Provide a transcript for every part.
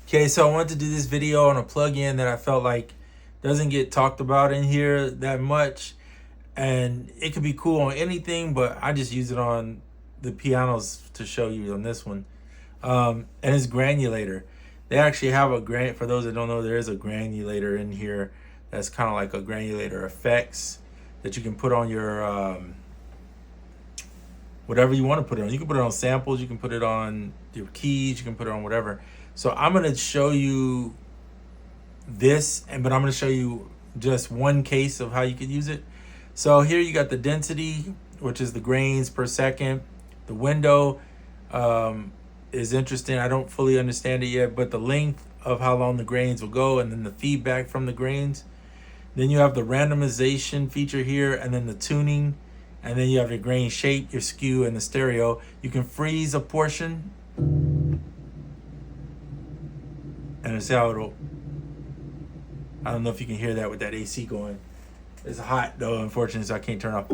Okay, so I wanted to do this video on a plugin that I felt like doesn't get talked about in here that much, and it could be cool on anything, but I just use it on the pianos to show you on this one. And it's Granulator. They actually have for those that don't know, there is a granulator in here that's kind of like a granulator effects that you can put on your whatever you want to put it on. You can put it on samples, you can put it on your keys, you can put it on whatever. So I'm going to show you this, but I'm going to show you just one case of how you could use it. So here you got the density, which is the grains per second. The window is interesting. I don't fully understand it yet, but the length of how long the grains will go, and then the feedback from the grains. Then you have the randomization feature here, and then the tuning, and then you have your grain shape, your skew, and the stereo. You can freeze a portion, and it's how it'll. I don't know if you can hear that with that AC going. It's hot though, unfortunately, so I can't turn off.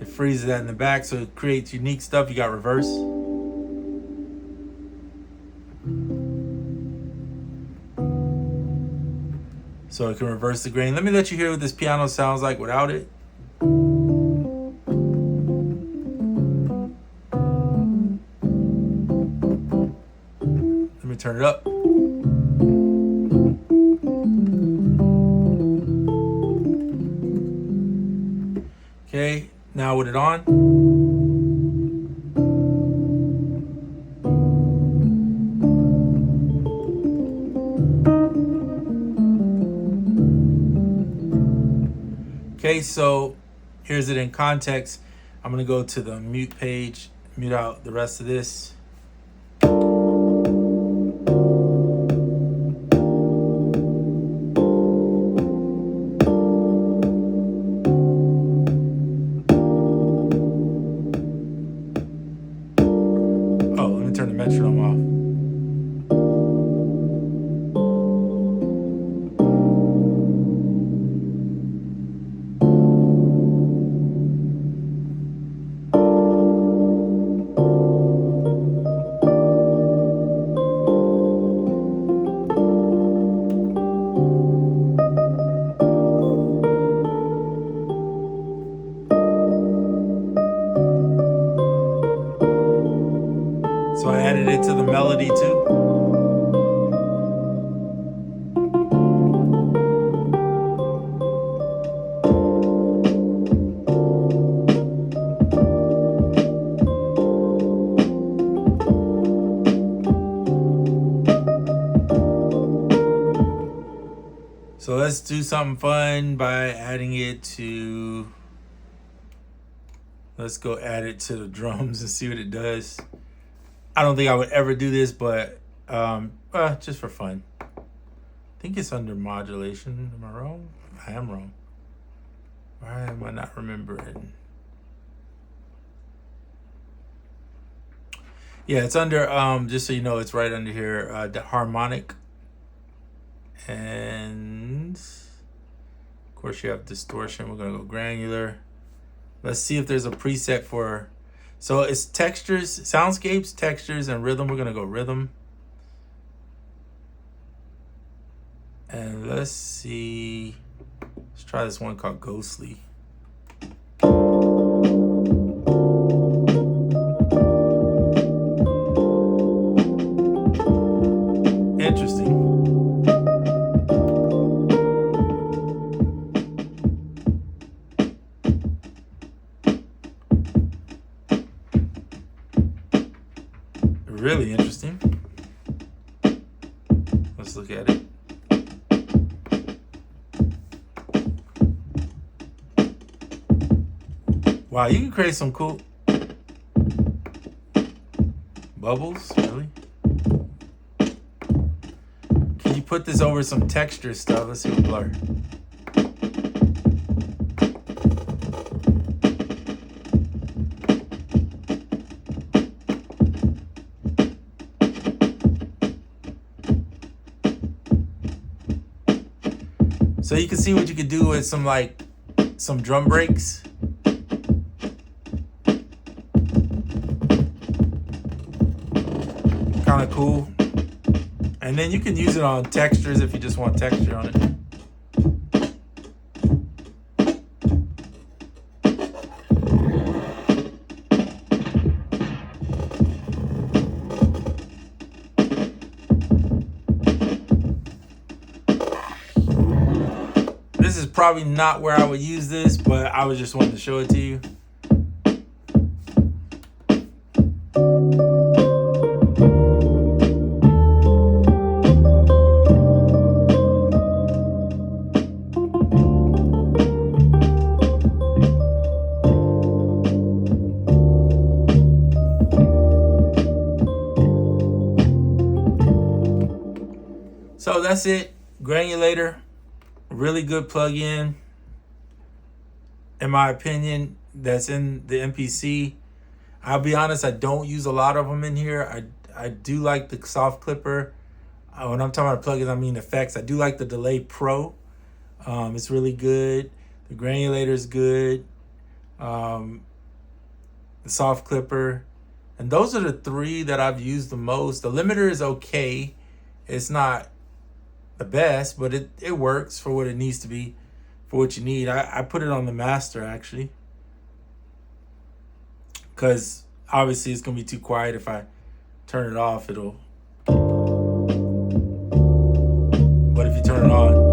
It freezes that in the back, so it creates unique stuff. You got reverse. So it can reverse the grain. Let me let you hear what this piano sounds like without it. Let me turn it up. Okay, now with it on. Okay, so here's it in context. I'm gonna go to the mute page, mute out the rest of this. Oh, let me turn the metronome off. So I added it to the melody too. So let's do something fun by adding it to, let's go add it to the drums and see what it does. I don't think I would ever do this, but just for fun. I think it's under modulation. Am I wrong? I am wrong. Why am I not remembering? Yeah, it's under, just so you know, it's right under here, the harmonic. And of course you have distortion. We're gonna go granular. Let's see if there's a preset for, so it's textures, soundscapes, textures, and rhythm. We're gonna go rhythm. And let's see, let's try this one called Ghostly. Interesting. Really interesting. Let's look at it. Wow, you can create some cool bubbles, really? Can you put this over some texture stuff? Let's see what blur. So you can see what you could do with some drum breaks. kind of cool. And then you can use it on textures if you just want texture on it. This is probably not where I would use this, but I was just wanting to show it to you. So that's it. Granulator, really good plug-in, in my opinion, that's in the MPC. I'll be honest, I don't use a lot of them in here. I do like the soft clipper. When I'm talking about plugins, I mean effects. I do like the Delay Pro. It's really good. The Granulator is good. The soft clipper. And those are the three that I've used the most. The limiter is okay. It's not the best, but it works for what it needs to be, for what you need. I put it on the master, actually, because obviously it's going to be too quiet. If I turn it off, it'll... But if you turn it on...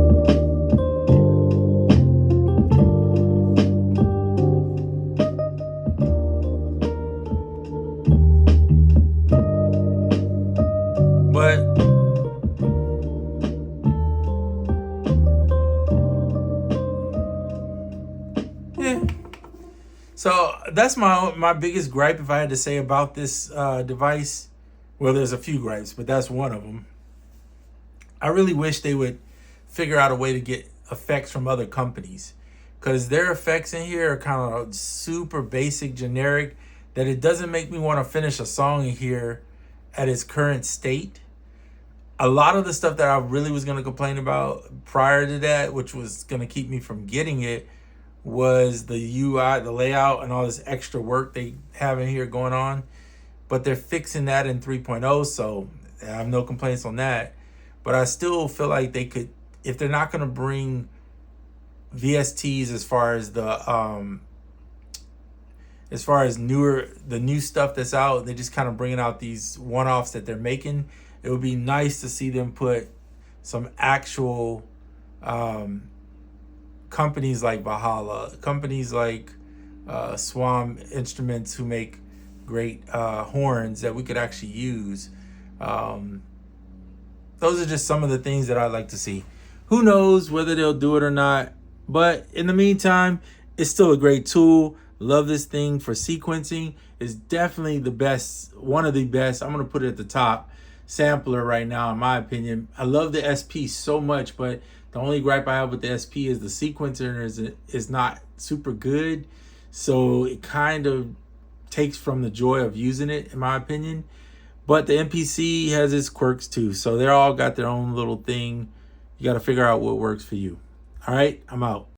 But yeah, so that's my biggest gripe, if I had to say, about this device. Well, there's a few gripes, but that's one of them. I really wish they would figure out a way to get effects from other companies, because their effects in here are kind of super basic, generic, that it doesn't make me want to finish a song in here at its current state. A lot of the stuff that I really was going to complain about prior to that, which was going to keep me from getting it, was the UI, the layout, and all this extra work they have in here going on. But they're fixing that in 3.0, so I have no complaints on that. But I still feel like they could, if they're not going to bring VSTs as far as the the new stuff that's out, they're just kind of bringing out these one-offs that they're making. It would be nice to see them put some actual companies like Valhalla, companies like Swam Instruments, who make great horns that we could actually use. Those are just some of the things that I'd like to see. Who knows whether they'll do it or not, but in the meantime, it's still a great tool. Love this thing for sequencing. It's definitely the best, one of the best. I'm going to put it at the top sampler right now, in my opinion. I love the SP so much, but the only gripe I have with the SP is the sequencer is not super good. So it kind of takes from the joy of using it, in my opinion. But the MPC has its quirks too. So they're all got their own little thing. You got to figure out what works for you. All right, I'm out.